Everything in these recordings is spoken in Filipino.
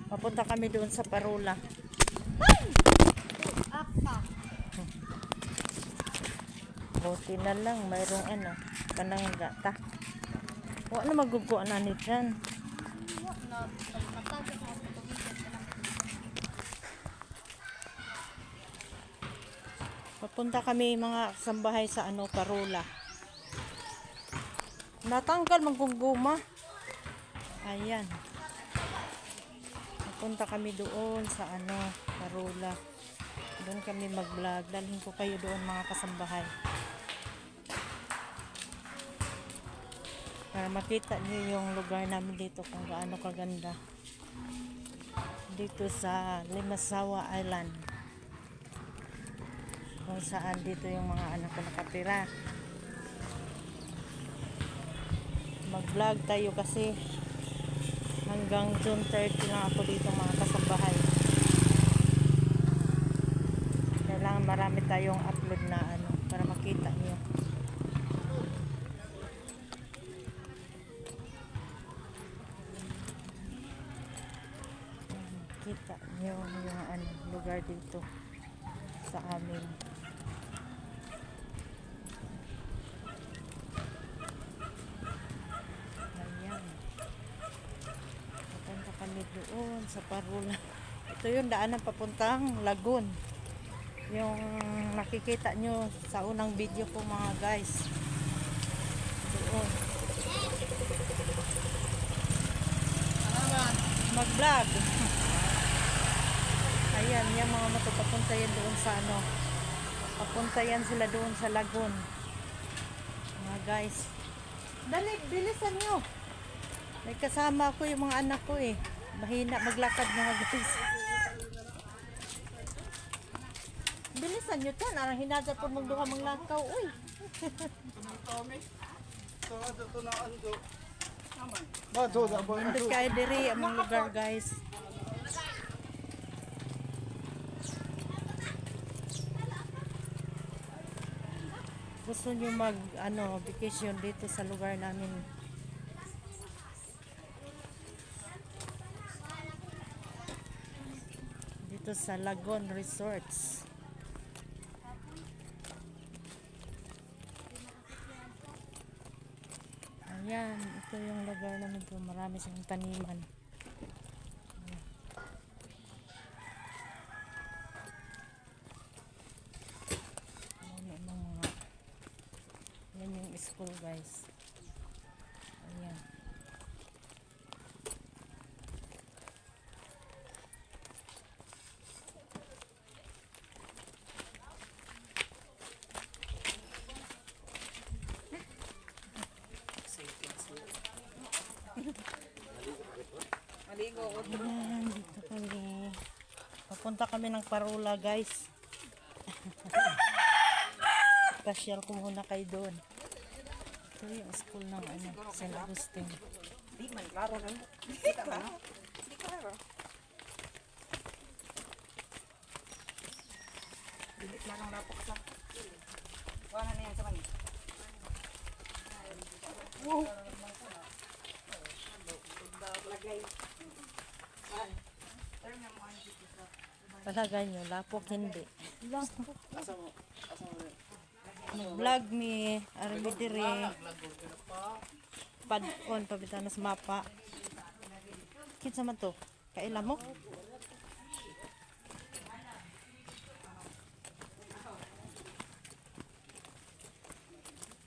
Papunta kami doon sa Parula. Buti na lang, mayroong ano, panangga ta. Wala na maguguan na nit yan. Papunta kami mga kasambahay sa ano, Parula. Natanggal mangguguma. Ayan. Papunta kami doon sa ano, Parula. Doon kami mag-vlog. Dalhin ko kayo doon mga kasambahay. Para makita niyo yung lugar namin dito kung gaano kaganda. Dito sa Limasawa Island. Kung saan dito yung mga anak ko nakatira. Mag-vlog tayo kasi hanggang June 30 lang ako dito mga kasambahay. Kailangan marami tayong upload na ano para makita niyo. Kita niyo yung ano, lugar dito sa amin. Ayan. Papunta kami doon sa Parula. Ito yung daanan papuntang Lagun. Yung nakikita nyo sa unang video ko mga guys. Doon. Mag-vlog. Ayan, yung mga moto papunta yan doon sa ano. Papunta yan sila doon sa Lagun. Mga guys. Dali, bilisan nyo. May kasama ako yung mga anak ko eh. Mahina maglakad mga guys. Bilisan nyo tan. Arang hinaga po mong duha mga lakaw. Uy. Nandun kayo diri ang mga lugar guys. Gusto nyo mag ano, vacation dito sa lugar namin. Dito sa Lagun Resorts. Ayan, ito yung lugar namin po. Marami silang taniman. Yan yung school guys. Ayan. Ayan, dito kami. Papunta kami ng Parula guys. Pasyal ko muna kayo doon. Ito yung school ng ano, San Agustin. Di man, klaro lang. Kita ba? Di klaro. Di klarong rapok sa. Wala na yan sa mani. Wow! Lagay. Palagay nyo, lapok hindi. Vlog mi, arami dire. Padon, pabitan sa mapa. Kinsa man to? Kaila mo?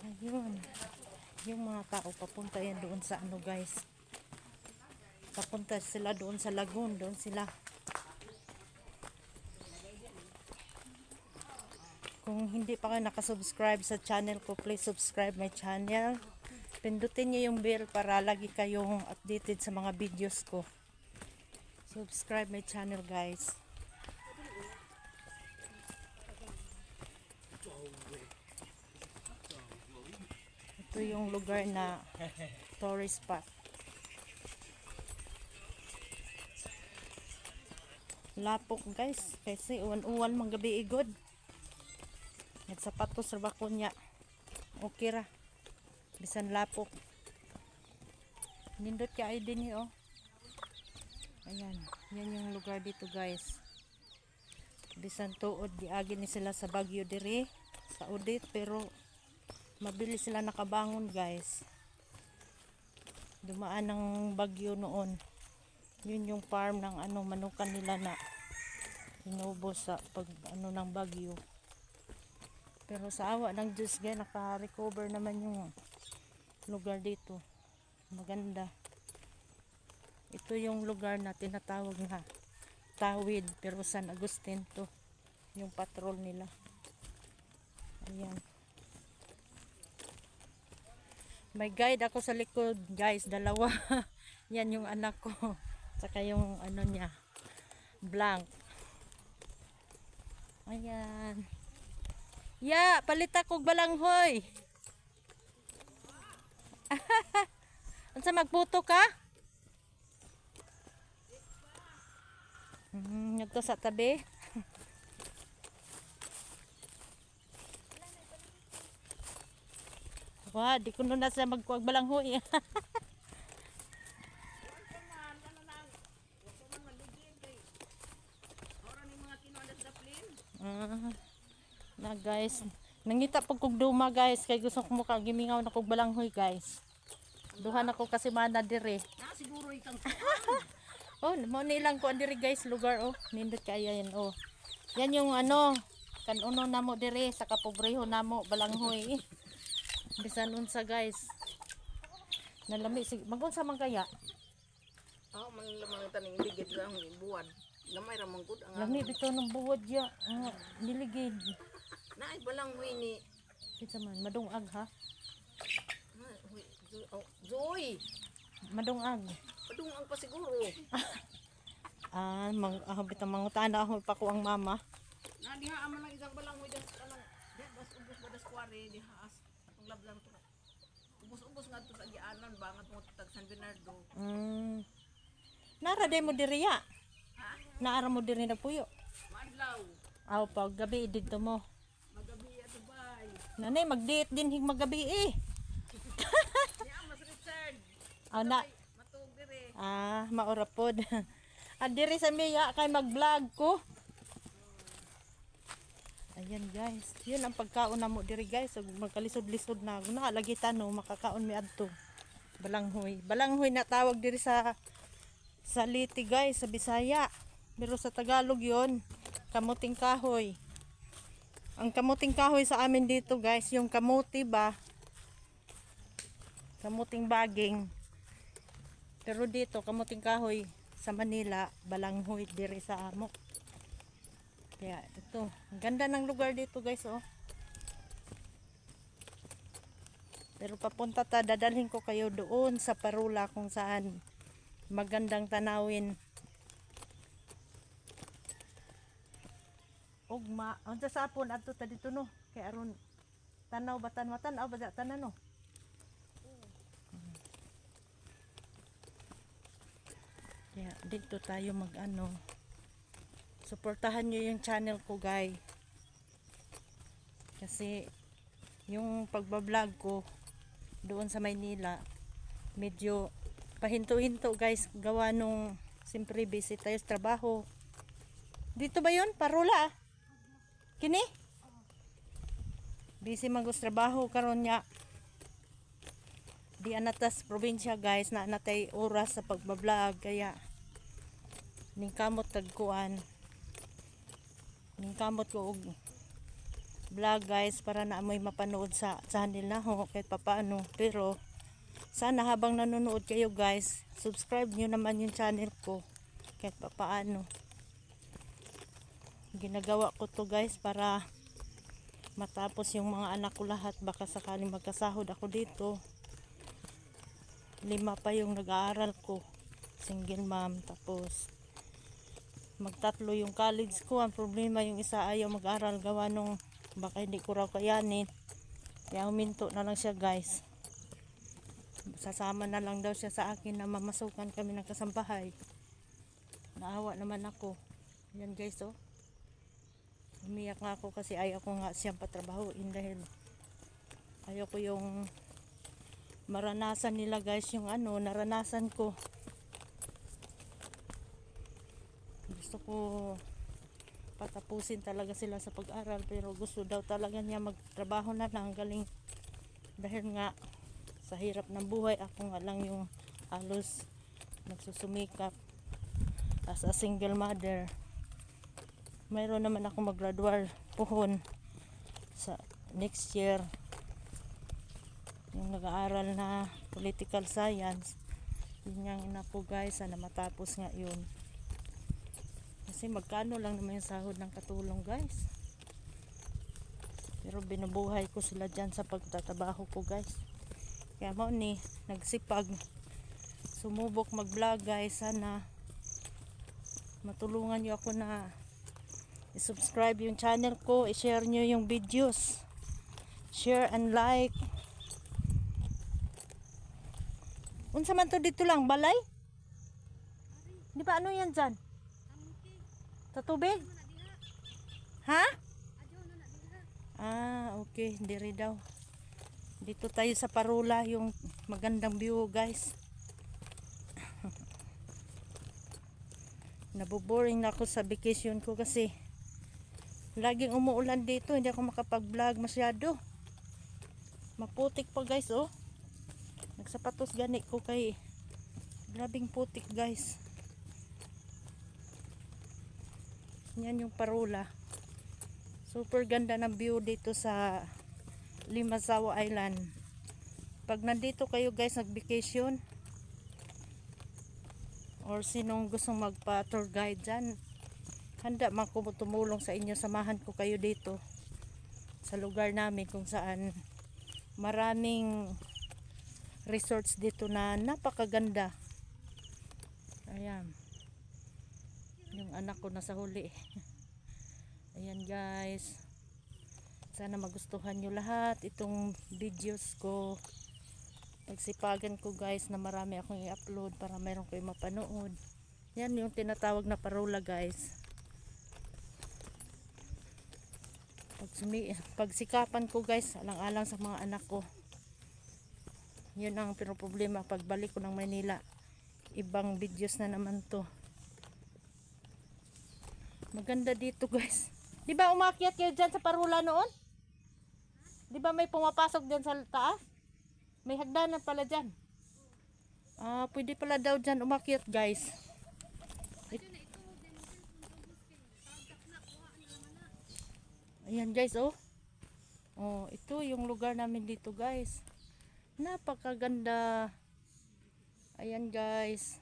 Ayun. Yung mga tao papunta yan doon sa ano guys. Papunta sila doon sa Lagun, doon sila. Kung hindi pa kayo nakasubscribe sa channel ko, please subscribe my channel. Pindutin niyo yung bell para lagi kayong updated sa mga videos ko. Subscribe my channel guys. Ito yung lugar na tourist spot. Lapok guys, kasi uwan-uwan magabi igod. Nagsapatos sa bakunya. Okay ra. Bisan lapok. Nindot ka ay din oh. Ayan, yan yung lugar dito guys. Bisan tuod diagi ni sila sa Baguio diri sa Udit, pero mabilis sila nakabangon guys. Dumaan ng bagyo noon. Yun yung farm ng manukan nila na inubos sa pag ng bagyo. Pero sa awa ng Diyos guys, naka-recover naman yung lugar dito. Maganda. Ito yung lugar na tinatawag na Tawid, pero San Agustin to. Yung patrol nila. Ayan. May guide ako sa likod, guys, dalawa. Yan yung anak ko. Saka yung niya, blank. Ayan. Ya, palita kog balanghoy. Unsa magputo ka? Nagto sa tabi. Wah, di ko na sa magkuwag balanghoy. Na guys, nangita pag kog duma guys, kay gusto ko mukha gimingaw na kog balanghoy guys. Duha na ko kasi mana dire. Na siguro ikang Oh, mo nilang ko diri guys, lugar oh. Nindot kaya yan oh. Yan yung kanuno namo dire sa kapobreho namo balanghoy. Bisan unsa guys. Nalami sig magunsa man kaya. mang lamang taning ligid lang buwan. Gamay ra man gud ang Lami bitaw ng buwad ya. Niligid. naay balang huy ni Kita man madungag ha. Zoy. Madungag. Padung pa siguro. Bitang mangutana ako pa ko ang mama. Na diha man lang isang balang huy das kanang bas ubos badas kware diha as atong lablang to. Ubos-ubos nga to sa gianan bangat mo tag San Bernardo. Nara day mo diri ya. Ha? Naara mo diri na puyo. Madlaw. Aw pag gabi dito mo. Magabi at Dubai. Nanay mag-date din hig magabi eh. Diha mas Richard. Na Matug dire. maura pod. Diri sa miya kay mag-vlog ko. Ayan guys, yun ang pagkaon namo diri guys. Magkalisod-lisod na guna lagi tano makakaon mi adto. Balanghoy. Balanghoy na tawag diri sa Liti guys, sa Bisaya. Pero sa Tagalog yun, kamuting kahoy. Ang kamuting kahoy sa amin dito guys, yung kamuti ba? Kamuting baging. Pero dito, kamuting kahoy sa Manila, balanghoy diri sa amo. Kaya ito, ang ganda ng lugar dito guys oh. Pero papunta dadalhin ko kayo doon sa Parula kung saan magandang tanawin. Ugma, unsa sapon adto ta dito no? Kay aron tanaw ba tanwatan ba tanan no? Kaya dito tayo suportahan nyo yung channel ko guys. Kasi yung pagbablog ko doon sa Maynila medyo pahinto-hinto guys, gawa nung siyempre busy tayo sa trabaho. Dito ba yun? Parula kini? Busy magos trabaho karon nya. Di anatas probinsya guys, na anatay oras sa pagbablog, kaya ningkamot tagkuan. Ningkamot ko og vlog guys para na amoy mapanood sa channel na ho kahit papaano. Pero sana habang nanonood kayo guys, subscribe nyo naman yung channel ko kahit papaano. Ginagawa ko to guys para matapos yung mga anak ko lahat, baka sakaling magkasahod ako dito. 5 pa yung nag-aaral ko, single mom, tapos magtatlo yung college ko. Ang problema yung isa ayaw mag-aral, gawa nung baka hindi ko raw kayanin, kaya huminto na lang siya guys. Sasama na lang daw siya sa akin na mamasukan kami ng kasambahay. Naawa naman ako. Yan guys oh, umiyak nga ako kasi ayaw ko nga siyang patrabahuin dahil ayaw ko yung maranasan nila guys, yung naranasan ko. Gusto ko patapusin talaga sila sa pag-aral, pero gusto daw talaga niya magtrabaho na lang. Galing, dahil nga sa hirap ng buhay, ako nga lang yung halos nagsusumikap as a single mother. Mayroon naman ako mag-graduate pohon sa next year, yung nag-aaral na political science. Yun yung ina ko guys, sana matapos nga yun. Kasi magkano lang naman yung sahod ng katulong guys, pero binubuhay ko sila dyan sa pagtatrabaho ko guys. Kaya mo ni nagsipag sumubok mag vlog guys. Sana matulungan nyo ako na i-subscribe yung channel ko, i-share nyo yung videos, share and like. Unsa man to dito lang, balay? Di ba ano yan dyan? Sa tubig? Ha? Ah, okay. Diri daw. Dito tayo sa Parula, yung magandang view guys. Naboboring na ako sa vacation ko kasi laging umuulan dito. Hindi ako makapag-vlog masyado. Maputik pa guys, oh. Nagsapatos gani ko kay grabing putik guys. Yan yung Parula. Super ganda ng view dito sa Limasawa Island. Pag nandito kayo guys nag-vacation, or sinong gustong magpa-tour guide dyan, handa man ko tumulong sa inyo. Samahan ko kayo dito sa lugar namin kung saan maraming resorts dito na napakaganda. Ayan, yung anak ko nasa huli. Ayan guys, sana magustuhan nyo lahat itong videos ko. Nagsipagan ko guys na marami akong i-upload para mayroon kayo mapanood. Yan yung tinatawag na Parula guys. Pagsikapan ko guys, alang-alang sa mga anak ko. Yun ang problema pagbalik ko ng Manila. Ibang videos na naman to. Maganda dito guys. Di ba umakyat kayo dyan sa Parula noon? Di ba may pumapasok dyan sa taas? May hagdanan pala dyan. Ah, pwede pala daw dyan umakyat guys. Ayan guys, oh. Oh, ito yung lugar namin dito guys. Napakaganda. Ayan guys.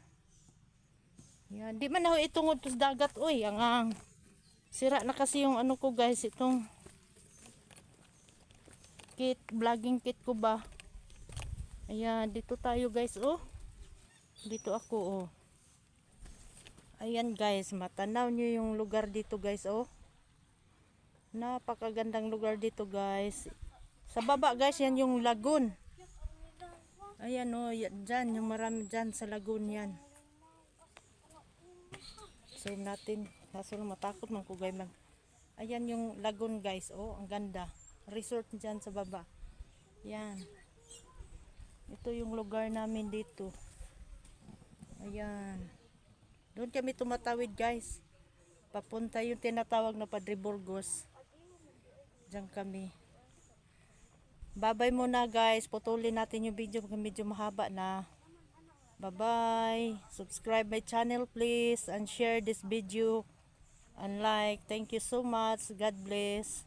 Yan, di man ako itungod sa dagat, oy, ang sira na kasi yung ano ko guys, itong kit, vlogging kit ko ba. Ayan, dito tayo guys, oh. Dito ako, oh. Ayan guys, matanaw nyo yung lugar dito guys, oh. Napakagandang lugar dito guys. Sa baba guys, yan yung lagoon. Ayan, oh, yan, dyan, yung marami dyan sa lagoon yan. Zoom natin. Kaso matakot man ko guys. Ayan yung lagoon guys. Oh, ang ganda. Resort dyan sa baba. Yan. Ito yung lugar namin dito. Ayan. Doon kami tumatawid guys. Papunta yung tinatawag na Padre Burgos. Diyan kami. Bye-bye muna guys. Putulin natin yung video. Medyo mahaba na. Bye-bye. Subscribe my channel please. And share this video. And like. Thank you so much. God bless.